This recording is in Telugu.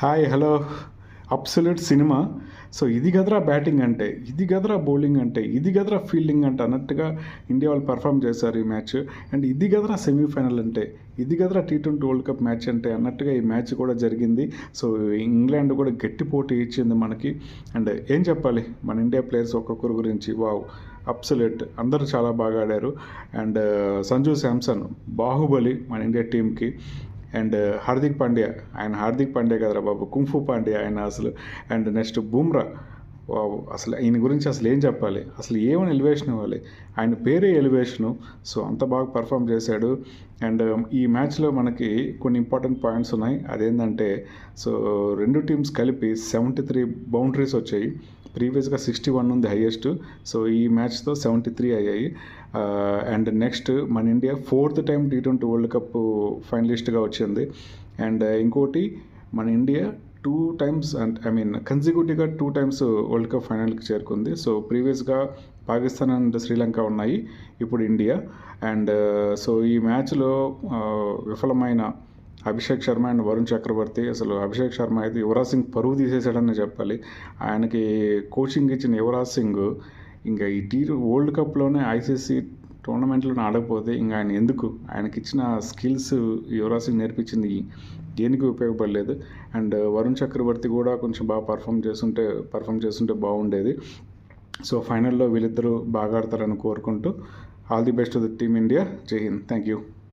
Hi hello absolute cinema. So ఇది కదరా బ్యాటింగ్ అంటే, ఇది కదరా బౌలింగ్ అంటే, ఇది కదరా ఫీల్డింగ్ అంటే అన్నట్టుగా ఇండియా వాళ్ళు పర్ఫామ్ చేశారు ఈ మ్యాచ్. అండ్ ఇది కదరా సెమీఫైనల్ అంటే, ఇది కదరా T20 వరల్డ్ కప్ మ్యాచ్ అంటే అన్నట్టుగా ఈ మ్యాచ్ కూడా జరిగింది. సో ఇంగ్లాండ్ కూడా గట్టి పోటీ ఇచ్చింది మనకి. అండ్ ఏం చెప్పాలి మన ఇండియా ప్లేయర్స్ ఒక్కొక్కరి గురించి, వావ్ అబ్సల్యూట్ అందరూ చాలా బాగా ఆడారు. అండ్ సంజు శాంసన్ బాహుబలి మన ఇండియా టీంకి. అండ్ హార్దిక్ పాండ్యా కదరా బాబు, కుంఫు పాండ్యా ఆయన అసలు. అండ్ నెక్స్ట్ బుమ్రా, అసలు ఈయన గురించి అసలు ఏం చెప్పాలి, అసలు ఏమైనా ఎలివేషన్ ఇవ్వాలి, ఆయన పేరే ఎలివేషను. సో అంత బాగా పర్ఫామ్ చేశాడు. అండ్ ఈ మ్యాచ్లో మనకి కొన్ని ఇంపార్టెంట్ పాయింట్స్ ఉన్నాయి. అదేంటంటే, సో రెండు టీమ్స్ కలిపి 73 బౌండరీస్ వచ్చాయి. ప్రీవియస్గా 61 ఉంది హైయెస్ట్. సో ఈ మ్యాచ్తో 73 అయ్యాయి. అండ్ నెక్స్ట్ మన India 4th time T20 world cup ఫైనలిస్ట్గా వచ్చింది. అండ్ ఇంకోటి మన ఇండియా 2 టైమ్స్ కన్సిక్యూటివ్గా 2 టైమ్స్ వరల్డ్ కప్ ఫైనల్కి చేరుకుంది. సో ప్రీవియస్గా పాకిస్తాన్ అండ్ శ్రీలంక ఉన్నాయి, ఇప్పుడు ఇండియా. అండ్ సో ఈ మ్యాచ్లో విఫలమైన అభిషేక్ శర్మ అండ్ వరుణ్ చక్రవర్తి, అసలు అభిషేక్ శర్మ అయితే యువరాజ్ సింగ్ పరువు తీసేసాడని చెప్పాలి. ఆయనకి కోచింగ్ ఇచ్చిన యువరాజ్ సింగ్ ఇంకా ఈ వరల్డ్ కప్లోనే ఐసీసీ టోర్నమెంట్లోనే ఆడకపోతే ఇంకా ఆయన ఎందుకు, ఆయనకి ఇచ్చిన స్కిల్స్ యువరాజ్ సింగ్ నేర్పించింది దేనికి ఉపయోగపడలేదు. అండ్ వరుణ్ చక్రవర్తి కూడా కొంచెం బాగా పర్ఫామ్ చేస్తుంటే బాగుండేది. సో ఫైనల్లో వీళ్ళిద్దరూ బాగా ఆడతారని కోరుకుంటూ all the best to the team India. జై హింద్. Thank you.